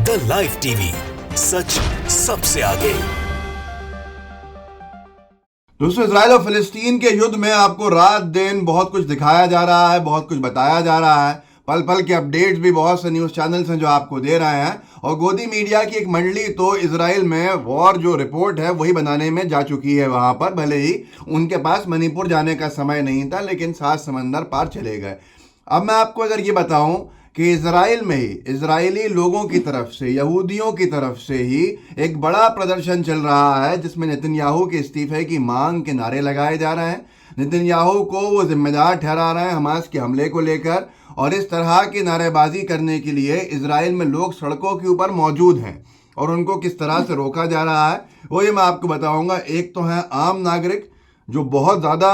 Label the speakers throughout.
Speaker 1: The live TV, सच सबसे आगे।
Speaker 2: दोस्तों, इजराइल और फिलिस्तीन के युद्ध में आपको रात दिन बहुत कुछ दिखाया जा रहा है, बहुत कुछ बताया जा रहा है। पल पल के अपडेट्स भी बहुत से न्यूज़ चैनल्स हैं जो आपको दे रहे हैं। और गोदी मीडिया की एक मंडली तो इजराइल में वॉर जो रिपोर्ट है वही बनाने में जा चुकी है वहां पर। भले ही उनके पास मणिपुर जाने का समय नहीं था, लेकिन 7 समंदर पार चले गए। अब मैं आपको अगर ये बताऊं कि इजराइल में ही इजरायली लोगों की तरफ से, यहूदियों की तरफ से ही एक बड़ा प्रदर्शन चल रहा है, जिसमें नेतन्याहू के इस्तीफे की मांग के नारे लगाए जा रहे हैं। नेतन्याहू को वो जिम्मेदार ठहरा रहे हैं हमास के हमले को लेकर, और इस तरह की नारेबाजी करने के लिए इजराइल में लोग सड़कों के ऊपर मौजूद हैं और उनको किस तरह से रोका जा रहा है वो ये मैं आपको बताऊंगा। एक तो है आम नागरिक जो बहुत ज़्यादा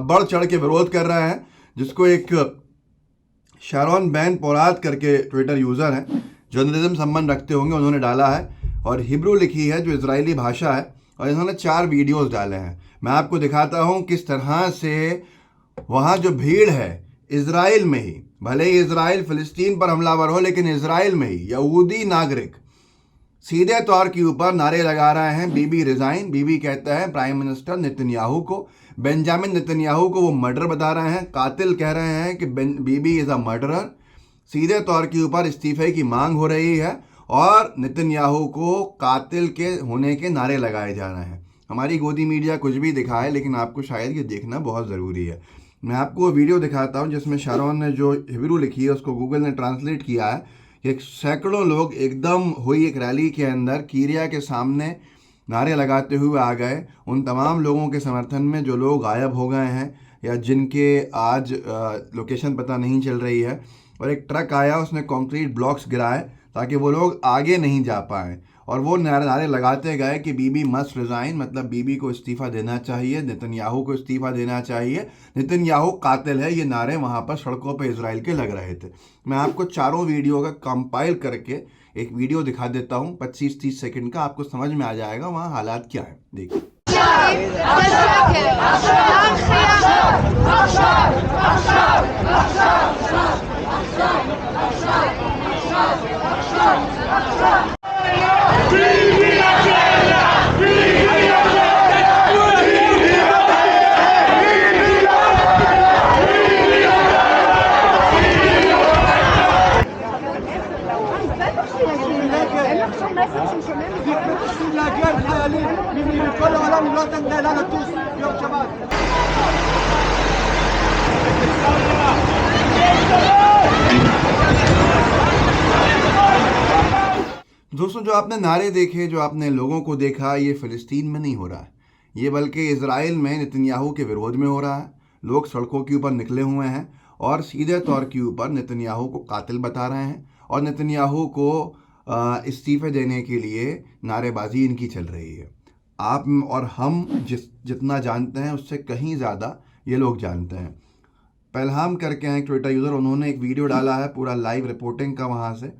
Speaker 2: बढ़ चढ़ के विरोध कर रहे हैं, जिसको एक शारोन बैन पोरात करके ट्विटर यूज़र हैं, जर्नलिज्म संबंध रखते होंगे, उन्होंने डाला है और हिब्रू लिखी है जो इजरायली भाषा है, और इन्होंने 4 वीडियोस डाले हैं। मैं आपको दिखाता हूं किस तरह से वहाँ जो भीड़ है इजराइल में ही, भले ही इजराइल फिलिस्तीन पर हमलावर हो, लेकिन इजराइल में ही यहूदी नागरिक सीधे तौर के ऊपर नारे लगा रहे हैं बीबी रिजाइन। बीबी कहता है प्राइम मिनिस्टर नेतन्याहू को, बेंजामिन नेतन्याहू को वो मर्डर बता रहे हैं, कातिल कह रहे हैं कि बीबी इज़ अ मर्डरर। सीधे तौर के ऊपर इस्तीफे की मांग हो रही है और नेतन्याहू को कातिल के होने के नारे लगाए जा रहे हैं। हमारी गोदी मीडिया कुछ भी दिखाए, लेकिन आपको शायद ये देखना बहुत ज़रूरी है। मैं आपको वो वीडियो दिखाता हूँ जिसमें शारोन ने जो हिब्रू लिखी है उसको गूगल ने ट्रांसलेट किया है। एक सैकड़ों लोग एकदम हुई एक रैली के अंदर कीरिया के सामने नारे लगाते हुए आ गए, उन तमाम लोगों के समर्थन में जो लोग गायब हो गए हैं या जिनके आज लोकेशन पता नहीं चल रही है। और एक ट्रक आया, उसने कंक्रीट ब्लॉक्स गिराए ताकि वो लोग आगे नहीं जा पाएँ, और वो नारे लगाते गए कि बीबी मस्ट रिज़ाइन, मतलब बीबी को इस्तीफ़ा देना चाहिए, नेतन्याहू को इस्तीफ़ा देना चाहिए, नेतन्याहू कातिल है। ये नारे वहाँ पर सड़कों पर इजराइल के लग रहे थे। मैं आपको चारों वीडियो का कंपाइल करके एक वीडियो दिखा देता हूँ 25-30 सेकंड का, आपको समझ में आ जाएगा वहाँ हालात क्या है। देखिए। दोस्तों, जो आपने नारे देखे, जो आपने लोगों को देखा, ये फ़िलिस्तीन में नहीं हो रहा है, ये बल्कि इजराइल में नेतन्याहू के विरोध में हो रहा है। लोग सड़कों के ऊपर निकले हुए हैं और सीधे तौर के ऊपर नेतन्याहू को कातिल बता रहे हैं और नेतन्याहू को इस्तीफे देने के लिए नारेबाजी इनकी चल रही है। आप और हम जितना जानते हैं उससे कहीं ज़्यादा ये लोग जानते हैं। पहलगाम करके हैं ट्विटर यूज़र, उन्होंने एक वीडियो डाला है पूरा लाइव रिपोर्टिंग का वहाँ से,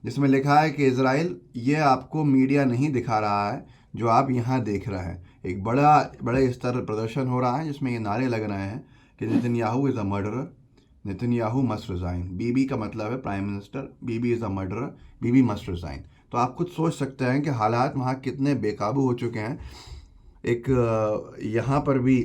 Speaker 2: जिसमें लिखा है कि इजराइल ये आपको मीडिया नहीं दिखा रहा है जो आप यहाँ देख रहे हैं। एक बड़े स्तर पर प्रदर्शन हो रहा है जिसमें ये नारे लग रहे हैं कि Netanyahu is a murderer, Netanyahu must resign. Bibi का मतलब है prime minister, Bibi is a murderer, Bibi must resign. तो आप खुद सोच सकते हैं कि हालात वहाँ कितने बेकाबू हो चुके हैं। एक यहाँ पर भी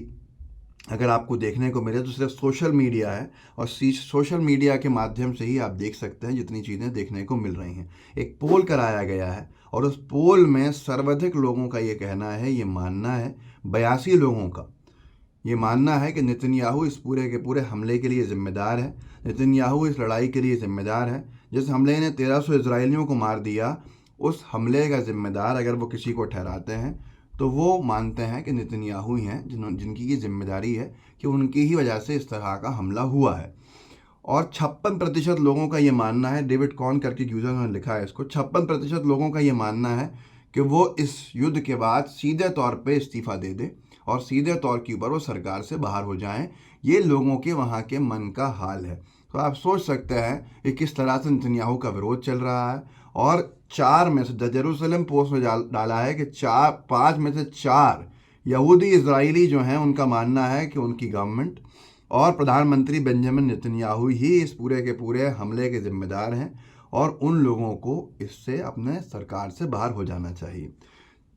Speaker 2: अगर आपको देखने को मिले तो सिर्फ सोशल मीडिया है, और सोशल मीडिया के माध्यम से ही आप देख सकते हैं जितनी चीज़ें देखने को मिल रही हैं। एक पोल कराया गया है और उस पोल में सर्वाधिक लोगों का ये कहना है, ये मानना है, 82 लोगों का ये मानना है कि नेतन्याहू इस पूरे के पूरे हमले के लिए ज़िम्मेदार है, नेतन्याहू इस लड़ाई के लिए ज़िम्मेदार है। जिस हमले ने 1300 इजरायलियों को मार दिया, उस हमले का ज़िम्मेदार अगर वो किसी को ठहराते हैं तो वो मानते हैं कि नेतन्याहू ही हैं जिनकी ये जिम्मेदारी है कि उनकी ही वजह से इस तरह का हमला हुआ है। और 56% लोगों का ये मानना है, डेविड कॉर्न करके यूज़र ने लिखा है इसको, 56% लोगों का ये मानना है कि वो इस युद्ध के बाद सीधे तौर पे इस्तीफ़ा दे दे और सीधे तौर के ऊपर वो सरकार से बाहर हो जाएं। ये लोगों के वहाँ के मन का हाल है। तो आप सोच सकते हैं कि किस तरह से नेतन्याहू का विरोध चल रहा है। और 4 में से, द जेरूसलम पोस्ट में डाला है कि 5 में से 4 यहूदी इजरायली जो हैं उनका मानना है कि उनकी गवर्नमेंट और प्रधानमंत्री बेंजामिन नेतन्याहू ही इस पूरे के पूरे हमले के जिम्मेदार हैं और उन लोगों को इससे अपने सरकार से बाहर हो जाना चाहिए।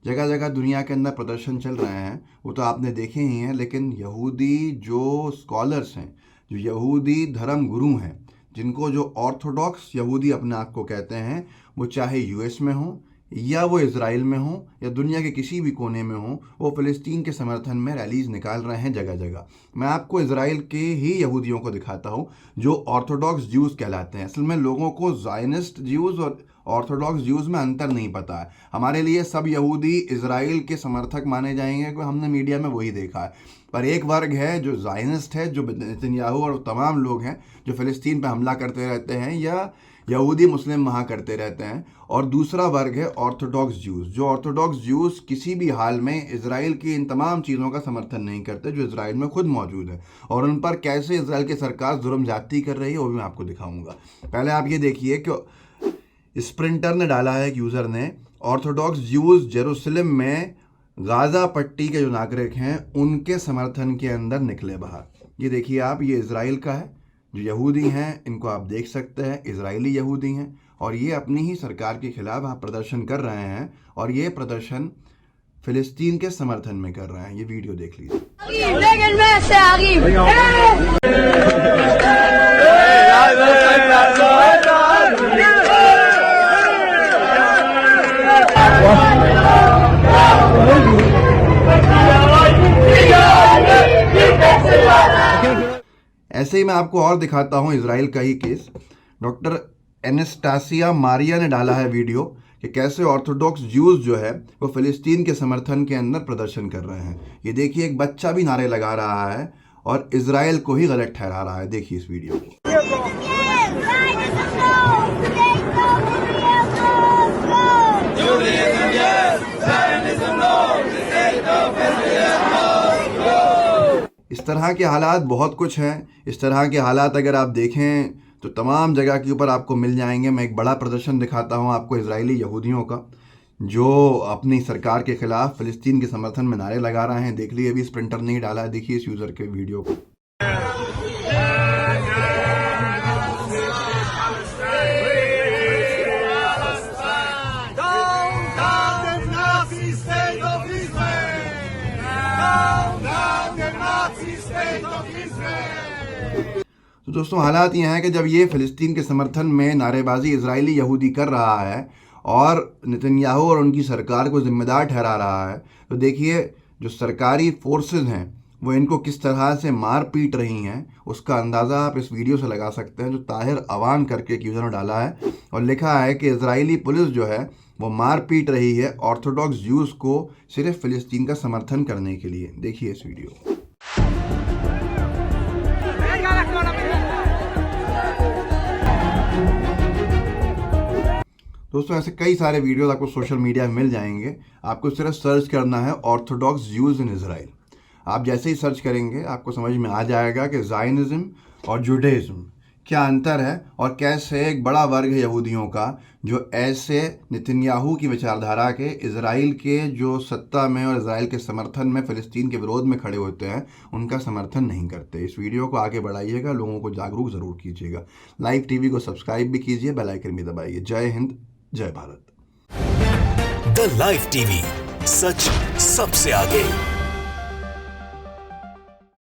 Speaker 2: जगह जगह दुनिया के अंदर प्रदर्शन चल रहे हैं, वो तो आपने देखे ही हैं, लेकिन यहूदी जो स्कॉलर्स हैं, जो यहूदी धर्म गुरु हैं, जिनको जो ऑर्थोडॉक्स यहूदी अपने आप को कहते हैं, वो चाहे यूएस में हो या वो इज़राइल में हो या दुनिया के किसी भी कोने में हो, वो फ़िलिस्तीन के समर्थन में रैलीज़ निकाल रहे हैं जगह जगह। मैं आपको इज़राइल के ही यहूदियों को दिखाता हूँ जो ऑर्थोडॉक्स ज्यूज़ कहलाते हैं। असल में लोगों को ज़ायनिस्ट ज्यूज़ और ऑर्थोडॉक्स ज्यूज़ में अंतर नहीं पता है। हमारे लिए सब यहूदी इज़राइल के समर्थक माने जाएंगे, क्योंकि हमने मीडिया में वही देखा है। पर एक वर्ग है जो ज़ायनिस्ट है, जो नेतन्याहू और तमाम लोग हैं जो फ़िलिस्तीन पर हमला करते रहते हैं या यहूदी मुस्लिम वहाँ करते रहते हैं, और दूसरा वर्ग है ऑर्थोडॉक्स ज्यूज़, जो ऑर्थोडॉक्स ज्यूज़ किसी भी हाल में इज़राइल की इन तमाम चीज़ों का समर्थन नहीं करते जो इज़राइल में खुद मौजूद है, और उन पर कैसे इज़राइल की सरकार जुर्म ज़्यादती कर रही है वो भी मैं आपको दिखाऊंगा। पहले आप ये देखिए कि स्प्रिंटर ने डाला है, एक यूज़र ने, ऑर्थोडॉक्स ज्यूज़ जेरूसलम में गाज़ा पट्टी के जो नागरिक हैं उनके समर्थन के अंदर निकले बाहर। ये देखिए आप, ये इज़राइल का है, जो यहूदी हैं इनको आप देख सकते हैं, इज़राइली यहूदी हैं, और ये अपनी ही सरकार के खिलाफ आप प्रदर्शन कर रहे हैं, और ये प्रदर्शन फ़िलिस्तीन के समर्थन में कर रहे हैं। ये वीडियो देख लीजिए। ऐसे ही मैं आपको और दिखाता हूं इज़राइल का ही केस। डॉक्टर एनास्टासिया मारिया ने डाला है वीडियो कि कैसे ऑर्थोडॉक्स ज्यूज़ जो है वो फ़िलिस्तीन के समर्थन के अंदर प्रदर्शन कर रहे हैं। ये देखिए, एक बच्चा भी नारे लगा रहा है और इज़राइल को ही गलत ठहरा रहा है। देखिए इस वीडियो को। इस तरह के हालात बहुत कुछ हैं। इस तरह के हालात अगर आप देखें तो तमाम जगह के ऊपर आपको मिल जाएंगे। मैं एक बड़ा प्रदर्शन दिखाता हूं आपको इजरायली यहूदियों का, जो अपनी सरकार के खिलाफ फ़िलिस्तीन के समर्थन में नारे लगा रहे हैं। देख लीजिए, अभी स्प्रिंटर नहीं डाला है, देखिए इस यूज़र के वीडियो को। तो दोस्तों, हालात ये हैं कि जब ये फ़िलिस्तीन के समर्थन में नारेबाजी इजरायली यहूदी कर रहा है और नेतन्याहू और उनकी सरकार को जिम्मेदार ठहरा रहा है, तो देखिए जो सरकारी फोर्सेस हैं वो इनको किस तरह से मार पीट रही हैं, उसका अंदाज़ा आप इस वीडियो से लगा सकते हैं, जो ताहिर अवान करके एक यूज़र ने डाला है और लिखा है कि इजरायली पुलिस जो है वो मार पीट रही है ऑर्थोडॉक्स ज्यूज़ को सिर्फ फ़िलिस्तीन का समर्थन करने के लिए। देखिए इस वीडियो को। दोस्तों, ऐसे कई सारे वीडियोस आपको सोशल मीडिया में मिल जाएंगे। आपको सिर्फ सर्च करना है ऑर्थोडॉक्स ज्यूज़ इन इज़राइल। आप जैसे ही सर्च करेंगे आपको समझ में आ जाएगा कि ज़ायनिज़्म और जुडाइज़्म क्या अंतर है, और कैसे एक बड़ा वर्ग है यहूदियों का जो ऐसे नेतन्याहू की विचारधारा के, इज़राइल के जो सत्ता में और इज़राइल के समर्थन में, फ़िलिस्तीन के विरोध में खड़े होते हैं, उनका समर्थन नहीं करते। इस वीडियो को आगे बढ़ाइएगा, लोगों को जागरूक ज़रूर कीजिएगा। लाइव टीवी को सब्सक्राइब भी कीजिए, बेल आइकन भी दबाइए। जय हिंद, जय भारत।
Speaker 1: द लाइव टीवी, सच सबसे आगे।